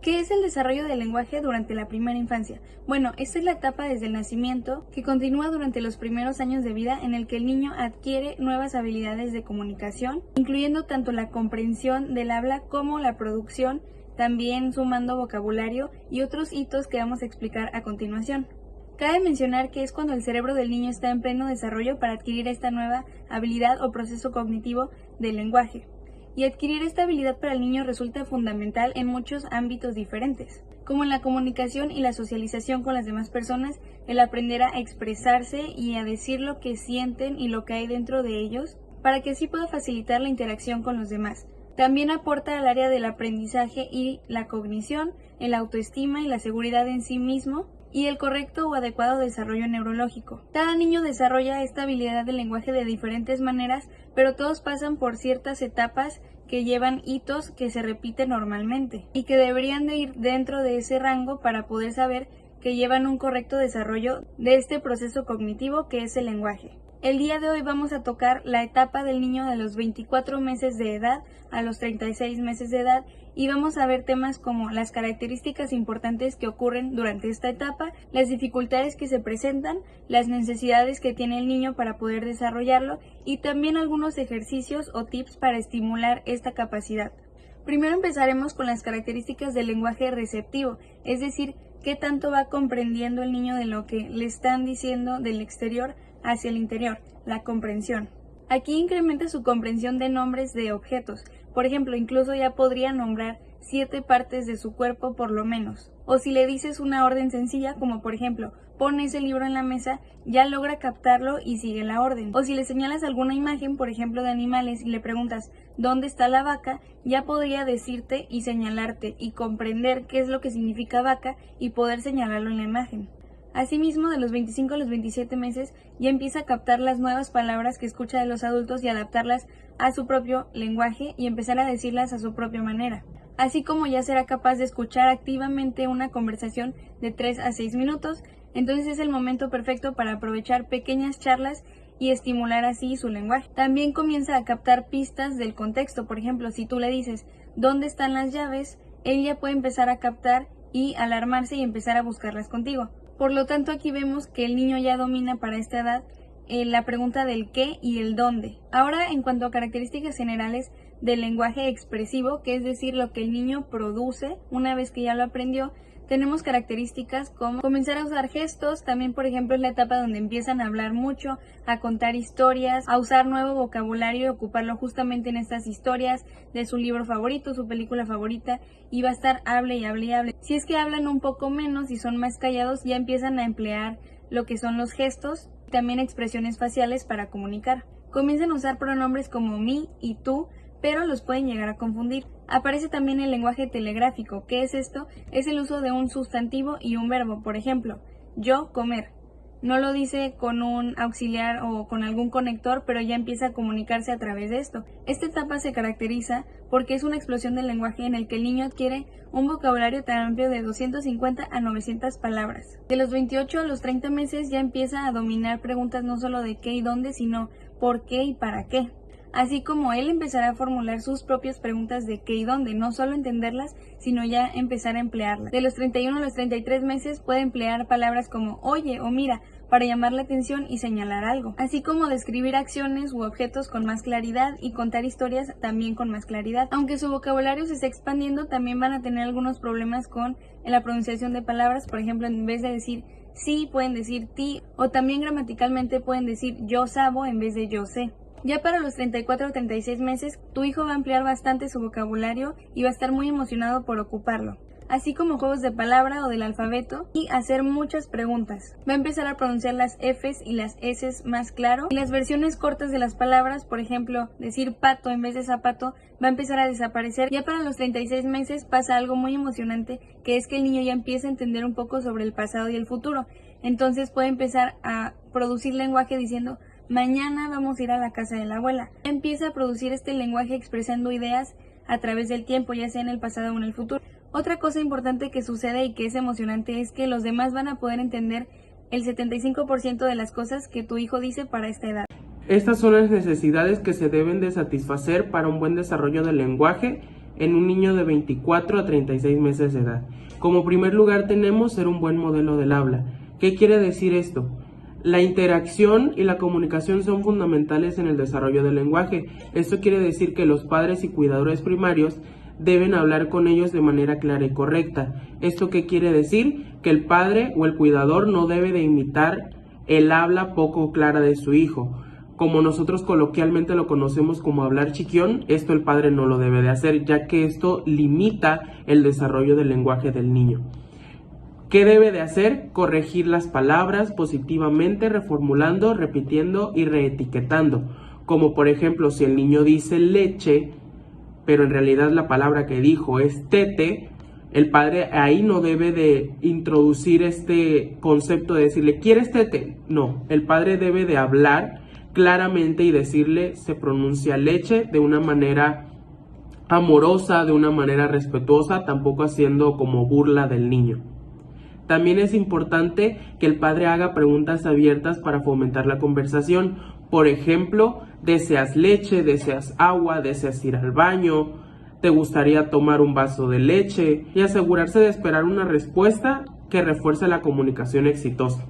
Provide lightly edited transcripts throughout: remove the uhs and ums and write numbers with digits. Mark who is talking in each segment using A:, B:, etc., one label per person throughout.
A: ¿Qué es el desarrollo del lenguaje durante la primera infancia? Bueno, esta es la etapa desde el nacimiento que continúa durante los primeros años de vida en el que el niño adquiere nuevas habilidades de comunicación, incluyendo tanto la comprensión del habla como la producción, también sumando vocabulario y otros hitos que vamos a explicar a continuación. Cabe mencionar que es cuando el cerebro del niño está en pleno desarrollo para adquirir esta nueva habilidad o proceso cognitivo del lenguaje. Y adquirir esta habilidad para el niño resulta fundamental en muchos ámbitos diferentes, como en la comunicación y la socialización con las demás personas, el aprender a expresarse y a decir lo que sienten y lo que hay dentro de ellos, para que así pueda facilitar la interacción con los demás. También aporta al área del aprendizaje y la cognición, el autoestima y la seguridad en sí mismo, y el correcto o adecuado desarrollo neurológico. Cada niño desarrolla esta habilidad del lenguaje de diferentes maneras, pero todos pasan por ciertas etapas que llevan hitos que se repiten normalmente y que deberían de ir dentro de ese rango para poder saber que llevan un correcto desarrollo de este proceso cognitivo que es el lenguaje. El día de hoy vamos a tocar la etapa del niño de los 24 meses de edad a los 36 meses de edad y vamos a ver temas como las características importantes que ocurren durante esta etapa, las dificultades que se presentan, las necesidades que tiene el niño para poder desarrollarlo y también algunos ejercicios o tips para estimular esta capacidad. Primero empezaremos con las características del lenguaje receptivo, es decir, qué tanto va comprendiendo el niño de lo que le están diciendo del exterior hacia el interior, la comprensión. Aquí incrementa su comprensión de nombres de objetos. Por ejemplo, incluso ya podría nombrar 7 partes de su cuerpo por lo menos. O si le dices una orden sencilla, como por ejemplo, pon ese libro en la mesa, ya logra captarlo y sigue la orden. O si le señalas alguna imagen, por ejemplo, de animales y le preguntas ¿dónde está la vaca?, ya podría decirte y señalarte y comprender qué es lo que significa vaca y poder señalarlo en la imagen. Asimismo, de los 25 a los 27 meses ya empieza a captar las nuevas palabras que escucha de los adultos y adaptarlas a su propio lenguaje y empezar a decirlas a su propia manera. Así como ya será capaz de escuchar activamente una conversación de 3 a 6 minutos, entonces es el momento perfecto para aprovechar pequeñas charlas y estimular así su lenguaje. También comienza a captar pistas del contexto. Por ejemplo, si tú le dices ¿dónde están las llaves?, él ya puede empezar a captar y alarmarse y empezar a buscarlas contigo. Por lo tanto, aquí vemos que el niño ya domina para esta edad la pregunta del qué y el dónde. Ahora, en cuanto a características generales del lenguaje expresivo, que es decir, lo que el niño produce una vez que ya lo aprendió, tenemos características como comenzar a usar gestos, también por ejemplo es la etapa donde empiezan a hablar mucho, a contar historias, a usar nuevo vocabulario y ocuparlo justamente en estas historias de su libro favorito, su película favorita, y va a estar hable y hable y hable. Si es que hablan un poco menos y son más callados, ya empiezan a emplear lo que son los gestos, también expresiones faciales para comunicar. Comienzan a usar pronombres como mí y tú, pero los pueden llegar a confundir. Aparece también el lenguaje telegráfico. ¿Qué es esto? Es el uso de un sustantivo y un verbo. Por ejemplo, yo comer. No lo dice con un auxiliar o con algún conector, pero ya empieza a comunicarse a través de esto. Esta etapa se caracteriza porque es una explosión del lenguaje en el que el niño adquiere un vocabulario tan amplio de 250 a 900 palabras. De los 28 a los 30 meses ya empieza a dominar preguntas no solo de qué y dónde, sino por qué y para qué. Así como él empezará a formular sus propias preguntas de qué y dónde, no solo entenderlas, sino ya empezar a emplearlas. De los 31 a los 33 meses puede emplear palabras como oye o mira para llamar la atención y señalar algo, así como describir acciones u objetos con más claridad y contar historias también con más claridad. Aunque su vocabulario se está expandiendo, también van a tener algunos problemas con la pronunciación de palabras. Por ejemplo, en vez de decir sí, pueden decir ti, o también gramaticalmente pueden decir yo sabo en vez de yo sé. Ya para los 34 o 36 meses, tu hijo va a ampliar bastante su vocabulario y va a estar muy emocionado por ocuparlo, así como juegos de palabra o del alfabeto y hacer muchas preguntas. Va a empezar a pronunciar las Fs y las Ss más claro y las versiones cortas de las palabras, por ejemplo, decir pato en vez de zapato, va a empezar a desaparecer. Ya para los 36 meses pasa algo muy emocionante, que es que el niño ya empieza a entender un poco sobre el pasado y el futuro. Entonces puede empezar a producir lenguaje diciendo mañana vamos a ir a la casa de la abuela. Empieza a producir este lenguaje expresando ideas a través del tiempo, ya sea en el pasado o en el futuro. Otra cosa importante que sucede y que es emocionante es que los demás van a poder entender el 75% de las cosas que tu hijo dice para esta edad.
B: Estas son las necesidades que se deben de satisfacer para un buen desarrollo del lenguaje en un niño de 24 a 36 meses de edad. Como primer lugar tenemos ser un buen modelo del habla. ¿Qué quiere decir esto? La interacción y la comunicación son fundamentales en el desarrollo del lenguaje. Esto quiere decir que los padres y cuidadores primarios deben hablar con ellos de manera clara y correcta. ¿Esto qué quiere decir? Que el padre o el cuidador no debe de imitar el habla poco clara de su hijo. Como nosotros coloquialmente lo conocemos como hablar chiquión, esto el padre no lo debe de hacer, ya que esto limita el desarrollo del lenguaje del niño. ¿Qué debe de hacer? Corregir las palabras positivamente, reformulando, repitiendo y reetiquetando. Como por ejemplo, si el niño dice leche, pero en realidad la palabra que dijo es tete, el padre ahí no debe de introducir este concepto de decirle, ¿quieres tete? No, el padre debe de hablar claramente y decirle, se pronuncia leche de una manera amorosa, de una manera respetuosa, tampoco haciendo como burla del niño. También es importante que el padre haga preguntas abiertas para fomentar la conversación. Por ejemplo, ¿deseas leche? ¿Deseas agua? ¿Deseas ir al baño? ¿Te gustaría tomar un vaso de leche? Y asegurarse de esperar una respuesta que refuerce la comunicación exitosa.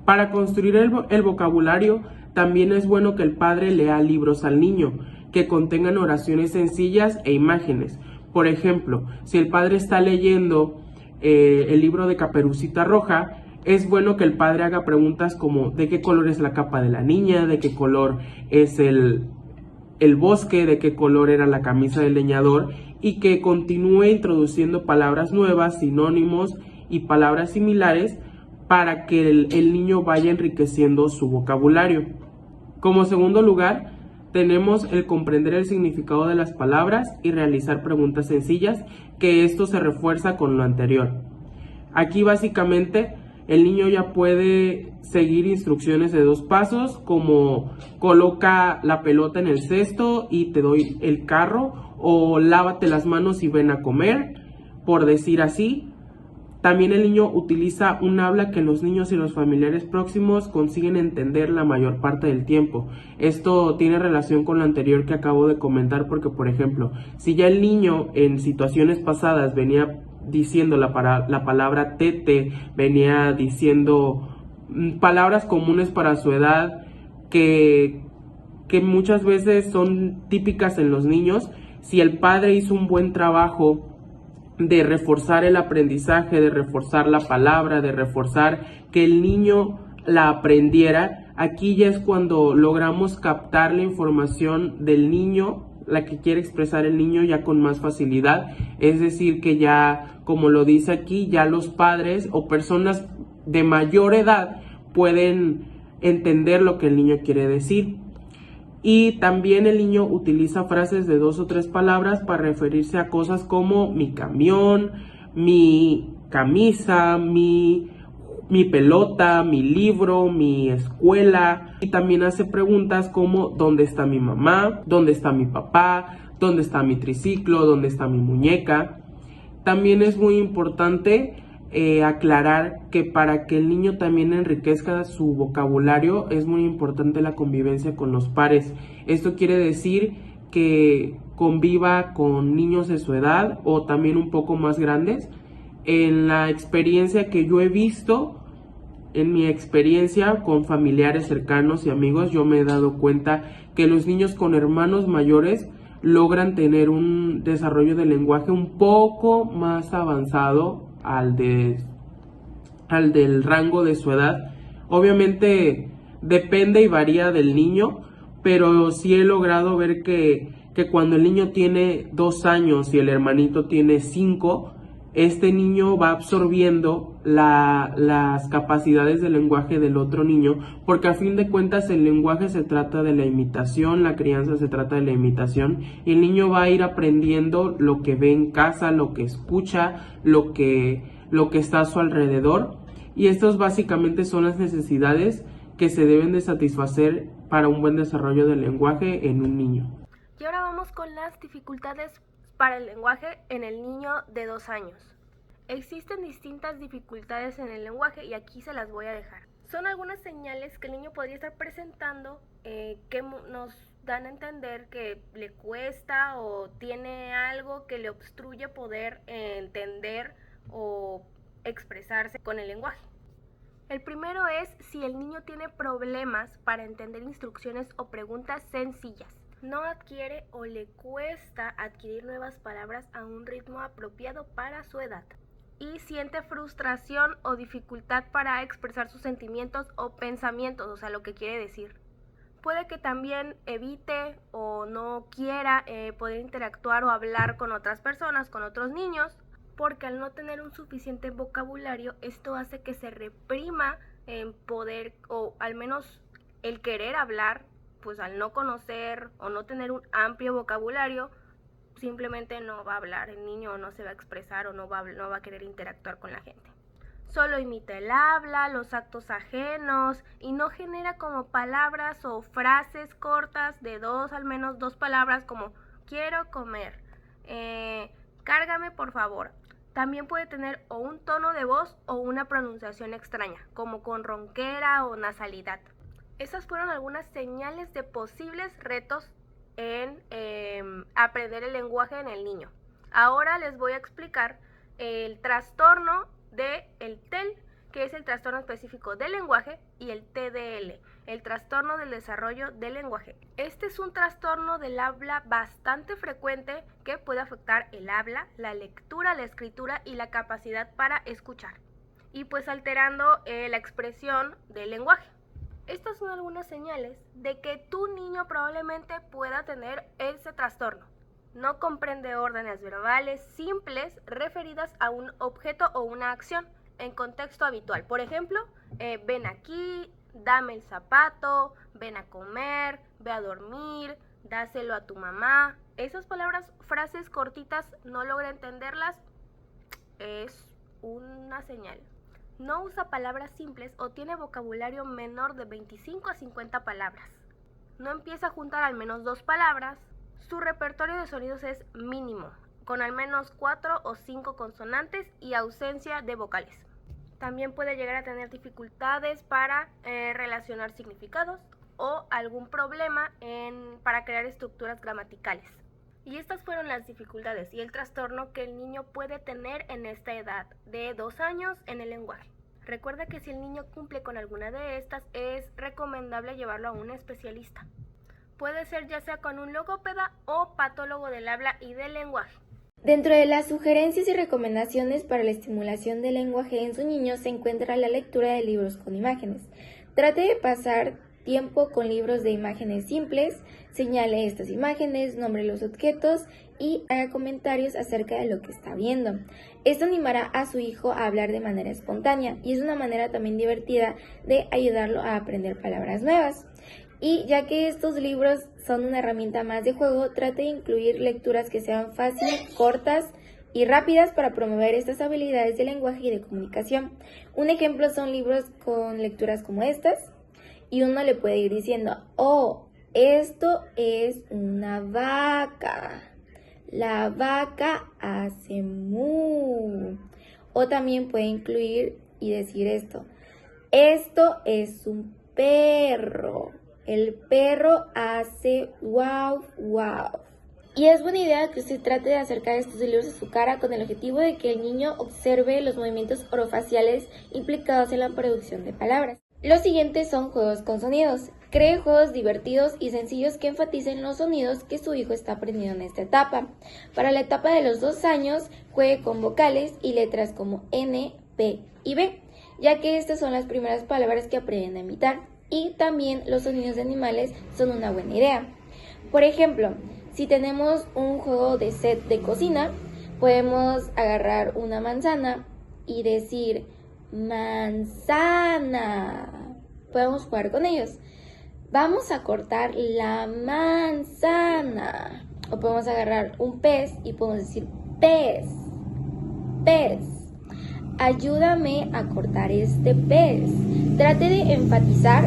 B: Para construir el vocabulario, también es bueno que el padre lea libros al niño, que contengan oraciones sencillas e imágenes. Por ejemplo, si el padre está leyendo el libro de Caperucita Roja, es bueno que el padre haga preguntas como ¿de qué color es la capa de la niña? ¿De qué color es el bosque? ¿De qué color era la camisa del leñador? Y que continúe introduciendo palabras nuevas, sinónimos y palabras similares para que el niño vaya enriqueciendo su vocabulario. Como segundo lugar, tenemos el comprender el significado de las palabras y realizar preguntas sencillas, que esto se refuerza con lo anterior. Aquí básicamente el niño ya puede seguir instrucciones de 2 pasos, como coloca la pelota en el cesto y te doy el carro, o lávate las manos y ven a comer, por decir así. También el niño utiliza un habla que los niños y los familiares próximos consiguen entender la mayor parte del tiempo. Esto tiene relación con lo anterior que acabo de comentar porque, por ejemplo, si ya el niño en situaciones pasadas venía diciendo la palabra tete, venía diciendo palabras comunes para su edad que muchas veces son típicas en los niños, si el padre hizo un buen trabajo de reforzar el aprendizaje, de reforzar la palabra, de reforzar que el niño la aprendiera, aquí ya es cuando logramos captar la información del niño, la que quiere expresar el niño ya con más facilidad, es decir que ya, como lo dice aquí, ya los padres o personas de mayor edad pueden entender lo que el niño quiere decir. Y también el niño utiliza frases de 2 o 3 palabras para referirse a cosas como mi camión, mi camisa, mi pelota, mi libro, mi escuela. Y también hace preguntas como ¿dónde está mi mamá? ¿Dónde está mi papá? ¿Dónde está mi triciclo? ¿Dónde está mi muñeca? También es muy importante aclarar que para que el niño también enriquezca su vocabulario es muy importante la convivencia con los pares. Esto quiere decir que conviva con niños de su edad o también un poco más grandes. En la experiencia que yo he visto, en mi experiencia con familiares cercanos y amigos, yo me he dado cuenta que los niños con hermanos mayores logran tener un desarrollo del lenguaje un poco más avanzado al del rango de su edad. Obviamente depende y varía del niño, pero sí he logrado ver que cuando el niño tiene 2 años y el hermanito tiene 5, este niño va absorbiendo las capacidades del lenguaje del otro niño, porque a fin de cuentas el lenguaje se trata de la imitación, la crianza se trata de la imitación, y el niño va a ir aprendiendo lo que ve en casa, lo que escucha, lo que está a su alrededor, y estas básicamente son las necesidades que se deben de satisfacer para un buen desarrollo del lenguaje en un niño.
C: Y ahora vamos con las dificultades para el lenguaje en el niño de 2 años. Existen distintas dificultades en el lenguaje y aquí se las voy a dejar. Son algunas señales que el niño podría estar presentando que nos dan a entender que le cuesta o tiene algo que le obstruye poder entender o expresarse con el lenguaje. El primero es si el niño tiene problemas para entender instrucciones o preguntas sencillas. No adquiere o le cuesta adquirir nuevas palabras a un ritmo apropiado para su edad. Y siente frustración o dificultad para expresar sus sentimientos o pensamientos, o sea, lo que quiere decir. Puede que también evite o no quiera poder interactuar o hablar con otras personas, con otros niños, porque al no tener un suficiente vocabulario, esto hace que se reprima en poder, o al menos el querer hablar, pues al no conocer o no tener un amplio vocabulario, simplemente no va a hablar el niño, o no se va a expresar, o no va a querer interactuar con la gente. Solo imita el habla, los actos ajenos, y no genera como palabras o frases cortas de al menos dos palabras, como quiero comer, cárgame por favor. También puede tener o un tono de voz o una pronunciación extraña, como con ronquera o nasalidad. Esas fueron algunas señales de posibles retos en aprender el lenguaje en el niño. Ahora les voy a explicar el trastorno del TEL, que es el trastorno específico del lenguaje, y el TDL, el trastorno del desarrollo del lenguaje. Este es un trastorno del habla bastante frecuente que puede afectar el habla, la lectura, la escritura y la capacidad para escuchar, y pues alterando la expresión del lenguaje. Estas son algunas señales de que tu niño probablemente pueda tener ese trastorno. No comprende órdenes verbales simples referidas a un objeto o una acción en contexto habitual. Por ejemplo, ven aquí, dame el zapato, ven a comer, ve a dormir, dáselo a tu mamá. Esas palabras, frases cortitas, no logra entenderlas, es una señal. No usa palabras simples o tiene vocabulario menor de 25 a 50 palabras. No empieza a juntar al menos 2 palabras. Su repertorio de sonidos es mínimo, con al menos 4 o 5 consonantes y ausencia de vocales. También puede llegar a tener dificultades para relacionar significados o algún problema para crear estructuras gramaticales. Y estas fueron las dificultades y el trastorno que el niño puede tener en esta edad de 2 años en el lenguaje. Recuerda que si el niño cumple con alguna de estas, es recomendable llevarlo a un especialista. Puede ser ya sea con un logópeda o patólogo del habla y del lenguaje.
D: Dentro de las sugerencias y recomendaciones para la estimulación del lenguaje en su niño se encuentra la lectura de libros con imágenes. Trate de pasar tiempo con libros de imágenes simples, señale estas imágenes, nombre los objetos y haga comentarios acerca de lo que está viendo. Esto animará a su hijo a hablar de manera espontánea y es una manera también divertida de ayudarlo a aprender palabras nuevas. Y ya que estos libros son una herramienta más de juego, trate de incluir lecturas que sean fáciles, cortas y rápidas para promover estas habilidades de lenguaje y de comunicación. Un ejemplo son libros con lecturas como estas, y uno le puede ir diciendo, oh, esto es una vaca, la vaca hace mu. O también puede incluir y decir esto es un perro, el perro hace wow, wow. Y es buena idea que usted trate de acercar estos libros a su cara con el objetivo de que el niño observe los movimientos orofaciales implicados en la producción de palabras. Los siguientes son juegos con sonidos. Cree juegos divertidos y sencillos que enfaticen los sonidos que su hijo está aprendiendo en esta etapa. Para la etapa de los 2 años, juegue con vocales y letras como N, P y B, ya que estas son las primeras palabras que aprenden a imitar. Y también los sonidos de animales son una buena idea. Por ejemplo, si tenemos un juego de set de cocina, podemos agarrar una manzana y decir manzana. Podemos jugar con ellos. Vamos a cortar la manzana. O podemos agarrar un pez y podemos decir pez, pez. Ayúdame a cortar este pez. Trate de enfatizar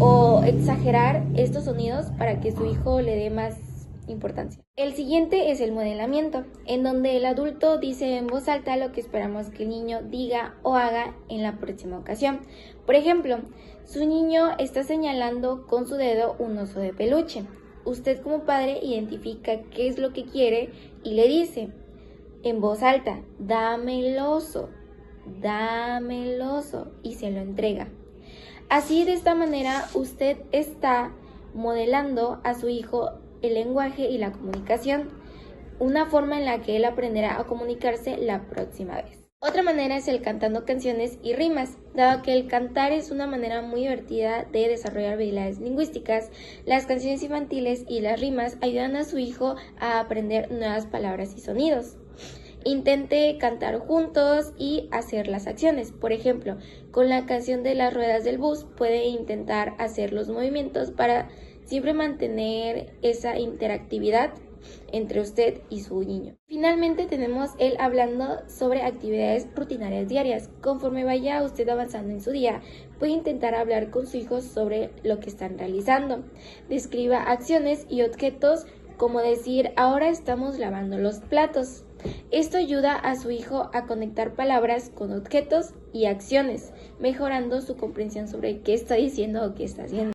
D: o exagerar estos sonidos para que su hijo le dé más importancia. El siguiente es el modelamiento, en donde el adulto dice en voz alta lo que esperamos que el niño diga o haga en la próxima ocasión. Por ejemplo, su niño está señalando con su dedo un oso de peluche. Usted como padre identifica qué es lo que quiere y le dice en voz alta, dame el oso, y se lo entrega. Así, de esta manera, usted está modelando a su hijo el lenguaje y la comunicación, una forma en la que él aprenderá a comunicarse la próxima vez. Otra manera es el cantando canciones y rimas. Dado que el cantar es una manera muy divertida de desarrollar habilidades lingüísticas, las canciones infantiles y las rimas ayudan a su hijo a aprender nuevas palabras y sonidos. Intente cantar juntos y hacer las acciones. Por ejemplo, con la canción de las ruedas del bus puede intentar hacer los movimientos para siempre mantener esa interactividad entre usted y su niño. Finalmente tenemos el hablando sobre actividades rutinarias diarias. Conforme vaya usted avanzando en su día, puede intentar hablar con su hijo sobre lo que están realizando. Describa acciones y objetos, como decir, ahora estamos lavando los platos. Esto ayuda a su hijo a conectar palabras con objetos y acciones, mejorando su comprensión sobre qué está diciendo o qué está haciendo.